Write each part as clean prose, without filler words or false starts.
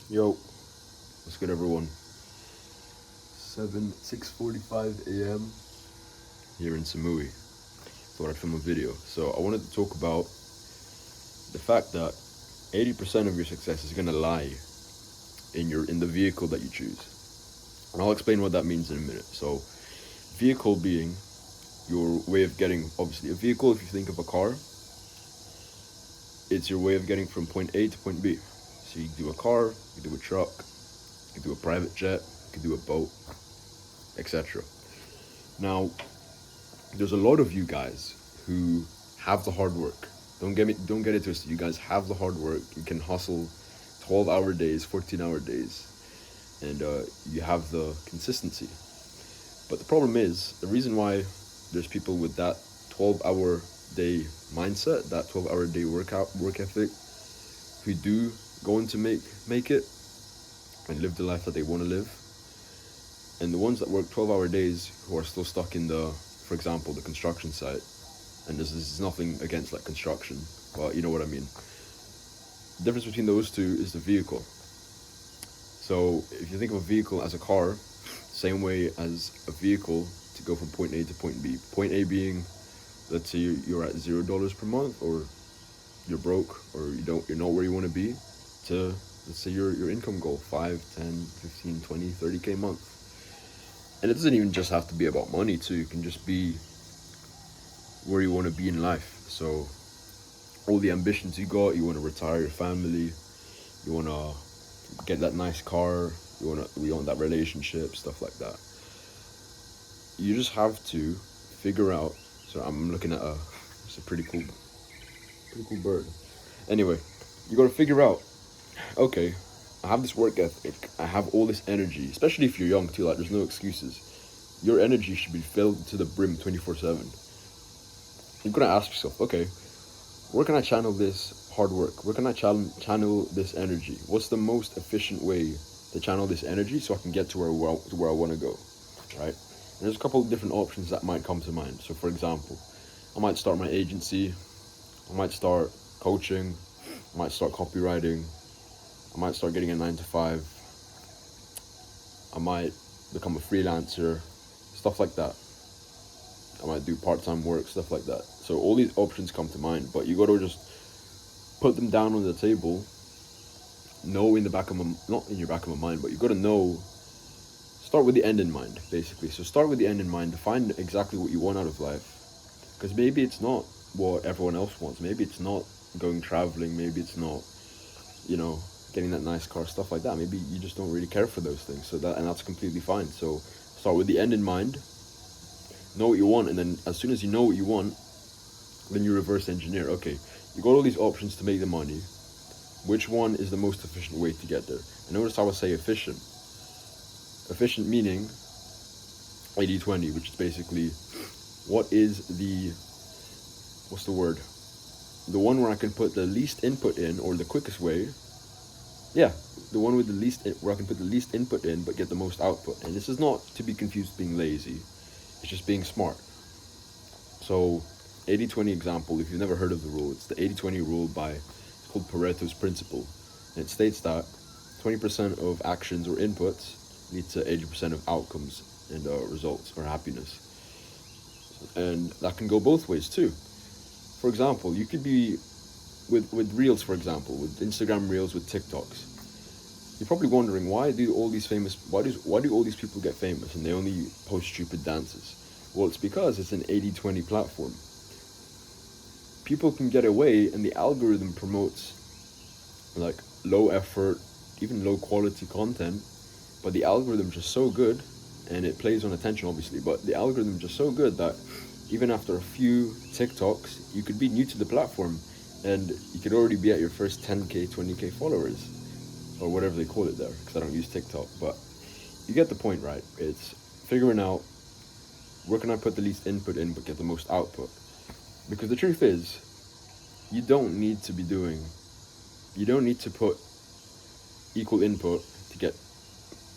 Yo, what's good, everyone? 6:45 a.m. here in Samui. Thought I'd film a video. So I wanted to talk about the fact that 80% of your success is gonna lie in the vehicle that you choose, and I'll explain what that means in a minute. So, vehicle being your way of getting, obviously, a vehicle. If you think of a car, it's your way of getting from point A to point B. So you do a car, you do a truck, you do a private jet, you can do a boat, etc. Now, there's a lot of you guys who have the hard work. Don't get it twisted. You guys have the hard work. You can hustle 12-hour days, 14-hour days, and you have the consistency. But the problem is, the reason why there's people with that 12-hour day mindset, that 12-hour day work ethic, who do go on to make it and live the life that they want to live, and the ones that work 12-hour days who are still stuck in for example, the construction site. And this is nothing against like construction, but you know what I mean. The difference between those two is the vehicle. So if you think of a vehicle as a car, same way as a vehicle to go from point A to point B. Point A being, let's say you're at $0 per month, or you're broke, or you're not where you want to be, to, let's say, your income goal, 5, 10, 15, 20, 30K a month. And it doesn't even just have to be about money too. It can just be where you want to be in life. So all the ambitions you got, you want to retire your family, you want to get that nice car, you want that relationship, stuff like that. You just have to figure out. So I'm looking at it's a pretty cool bird. Anyway, you got to figure out, okay, I have this work ethic, I have all this energy, especially if you're young too, like there's no excuses. Your energy should be filled to the brim 24/7. You're gonna ask yourself, okay, where can I channel this hard work? Where can I channel this energy? What's the most efficient way to channel this energy so I can get to where I want to go, right? And there's a couple of different options that might come to mind. So, for example, I might start my agency, I might start coaching, I might start copywriting, I might start getting a 9 to 5, I might become a freelancer, stuff like that. I might do part-time work, stuff like that. So all these options come to mind, but you got to just put them down on the table. Know in the back of not in your back of my mind, but you got to know. Start with the end in mind, basically. So start with the end in mind. Define exactly what you want out of life, because maybe it's not what everyone else wants. Maybe it's not going traveling. Maybe it's not, getting that nice car, stuff like that. Maybe you just don't really care for those things. And that's completely fine. So start with the end in mind. Know what you want, and then as soon as you know what you want, then you reverse engineer. Okay, you got all these options to make the money. Which one is the most efficient way to get there? And notice how I say efficient. Efficient meaning 80/20, which is basically what is what's the word? The one where I can put the least input in, or the quickest way. Yeah, the one with the least, where I can put the least input in but get the most output. And this is not to be confused with being lazy. It's just being smart. So 80/20 example, if you've never heard of the rule, it's the 80/20 rule it's called Pareto's principle. And it states that 20% of actions or inputs lead to 80% of outcomes and results or happiness. And that can go both ways too. For example, you could be with reels, for example, with Instagram reels, with TikToks. You're probably wondering, why do all these people get famous and they only post stupid dances? Well, it's because it's an 80/20 platform. People can get away, and the algorithm promotes like low effort, even low quality content, but the algorithm is just so good, and it plays on attention obviously, but the algorithm is just so good that even after a few TikToks, you could be new to the platform and you could already be at your first 10K, 20K followers, or whatever they call it there, because I don't use TikTok, but you get the point, right? It's figuring out, where can I put the least input in but get the most output? Because the truth is, you don't need to put equal input to get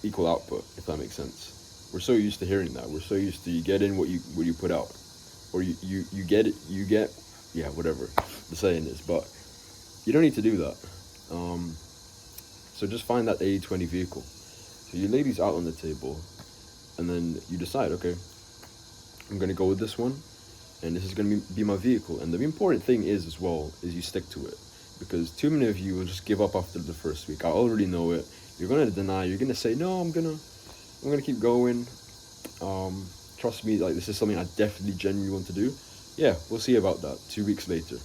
equal output, if that makes sense. We're so used to hearing that. We're so used to, you get in what you put out, or you get it, yeah, whatever the saying is. But you don't need to do that. So just find that 80-20 vehicle. So you lay these out on the table, and then you decide, okay, I'm gonna go with this one, and this is gonna be my vehicle. And the important thing is as well is you stick to it, because too many of you will just give up after the first week. I already know it. You're gonna deny. You're gonna say, no, I'm gonna keep going. Trust me, like this is something I definitely genuinely want to do. Yeah, we'll see about that 2 weeks later,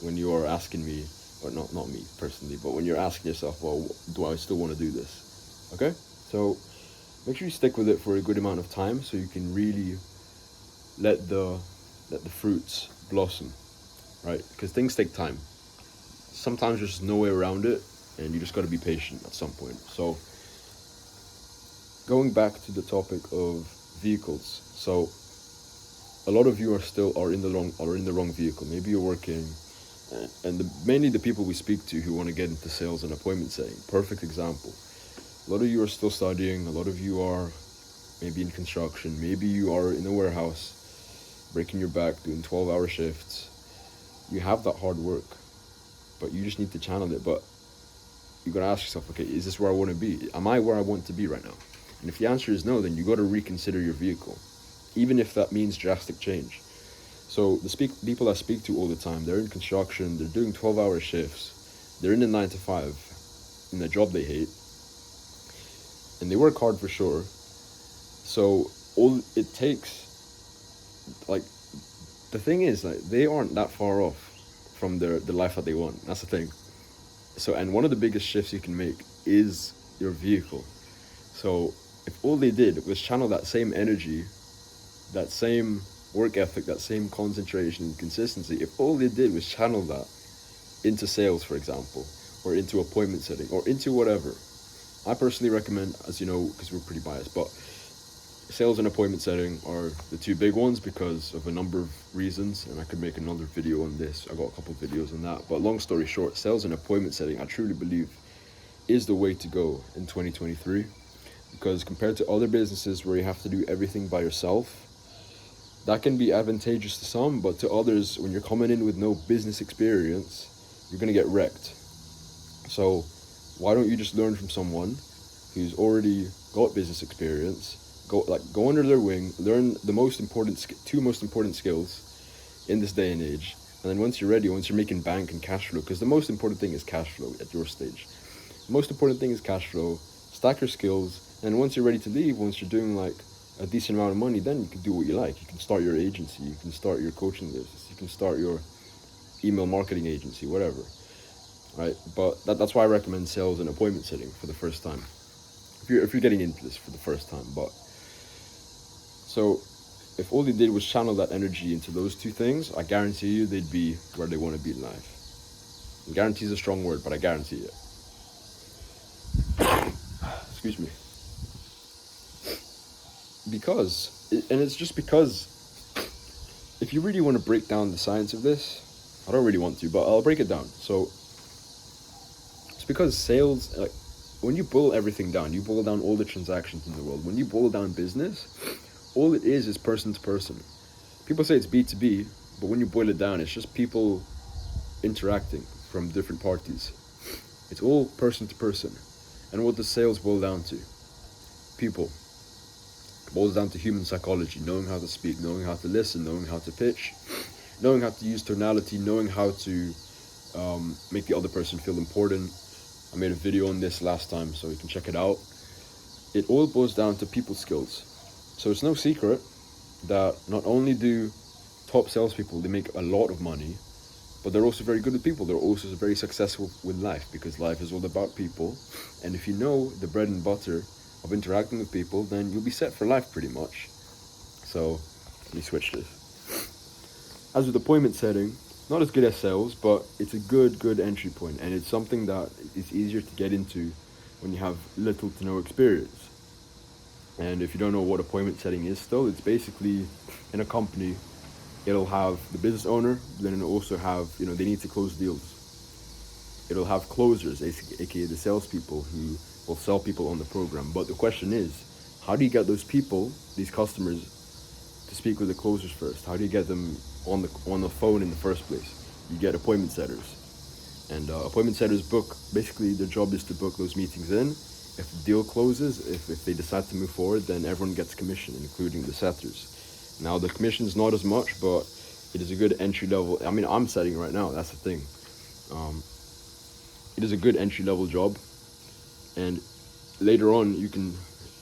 when you are asking me, or not me personally, but when you're asking yourself, well, do I still want to do this? Okay, so make sure you stick with it for a good amount of time, so you can really let the fruits blossom, right? Because things take time. Sometimes there's no way around it, and you just got to be patient at some point. So going back to the topic of vehicles, so a lot of you are in the wrong vehicle. Maybe you're working, and mainly the people we speak to who want to get into sales and appointment setting. Perfect example. A lot of you are still studying. A lot of you are maybe in construction. Maybe you are in a warehouse, breaking your back, doing 12-hour shifts. You have that hard work, but you just need to channel it. But you gotta ask yourself, okay, is this where I want to be? Am I where I want to be right now? And if the answer is no, then you gotta reconsider your vehicle, even if that means drastic change. So the people I speak to all the time, they're in construction, they're doing 12-hour shifts, they're in a 9 to 5, in a job they hate, and they work hard for sure. So all it takes, like, the thing is, like, they aren't that far off from the life that they want. That's the thing. So, and one of the biggest shifts you can make is your vehicle. So if all they did was channel that same energy, that same work ethic, that same concentration and consistency, if all they did was channel that into sales, for example, or into appointment setting, or into whatever, I personally recommend, as you know, because we're pretty biased, but sales and appointment setting are the two big ones because of a number of reasons, and I could make another video on this. I got a couple of videos on that, but long story short, sales and appointment setting, I truly believe, is the way to go in 2023, because compared to other businesses where you have to do everything by yourself, that can be advantageous to some, but to others, when you're coming in with no business experience, you're gonna get wrecked. So why don't you just learn from someone who's already got business experience? Go under their wing, learn the two most important skills in this day and age, and then once you're ready, once you're making bank and cash flow, because the most important thing is cash flow at your stage. The most important thing is cash flow. Stack your skills, and once you're ready to leave, once you're doing like a decent amount of money, then you can do what you like. You can start your agency, you can start your coaching business, you can start your email marketing agency, whatever, right? But that's why I recommend sales and appointment setting for the first time, if you're getting into this for the first time. But so if all they did was channel that energy into those two things, I guarantee you they'd be where they want to be in life. And guarantee is a strong word, but I guarantee it. Excuse me. And it's just because if you really want to break down the science of this, I don't really want to, but I'll break it down. So it's because sales, like, when you boil everything down, you boil down all the transactions in the world. When you boil down business, all it is person to person. People say it's B2B, but when you boil it down, it's just people interacting from different parties. It's all person to person. And what does sales boil down to? People. It boils down to human psychology, knowing how to speak, knowing how to listen, knowing how to pitch, knowing how to use tonality, knowing how to make the other person feel important. I made a video on this last time, so you can check it out. It all boils down to people skills. So it's no secret that not only do top salespeople, they make a lot of money, but they're also very good with people. They're also very successful with life, because life is all about people. And if you know the bread and butter of interacting with people, then you'll be set for life pretty much. So let me switch this. As with appointment setting, not as good as sales, but it's a good entry point, and it's something that is easier to get into when you have little to no experience. And if you don't know what appointment setting is still, it's basically in a company, it'll have the business owner, then it'll also have, they need to close deals. It'll have closers, aka the salespeople who will sell people on the program. But the question is, how do you get those people, these customers, to speak with the closers first? How do you get them on the phone in the first place? You get appointment setters. And appointment setters book, basically their job is to book those meetings in. If the deal closes, if they decide to move forward, then everyone gets commission, including the setters. Now the commission is not as much, but it is a good entry level. I mean, I'm setting right now, that's the thing. It is a good entry level job, and later on you can,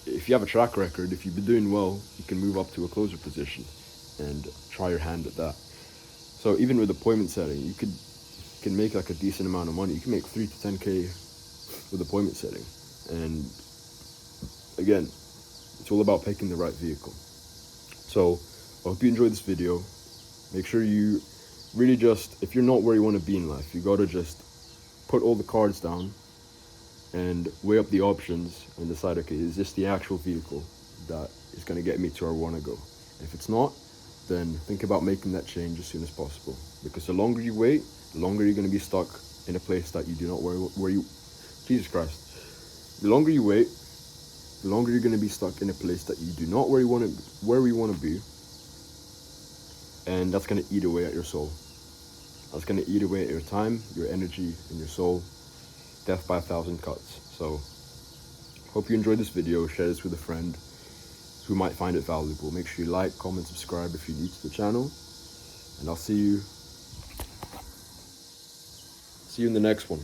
if you have a track record, if you've been doing well, you can move up to a closer position and try your hand at that. So even with appointment setting, you can make like a decent amount of money. You can make 3 to 10K with appointment setting. And again, it's all about picking the right vehicle. So I hope you enjoyed this video. Make sure you really just, if you're not where you want to be in life, you gotta just put all the cards down and weigh up the options and decide, okay, is this the actual vehicle that is going to get me to where I want to go? And if it's not, then think about making that change as soon as possible. Because the longer you wait, the longer you're going to be stuck in a place that you do not where you, Jesus Christ. The longer you wait, the longer you're going to be stuck in a place that you do not where you want to be. And that's going to eat away at your soul. That's going to eat away at your time, your energy, and your soul. Death by 1,000 cuts. So, hope you enjoyed this video. Share this with a friend who might find it valuable. Make sure you like, comment, subscribe if you're new to the channel. And I'll see you in the next one.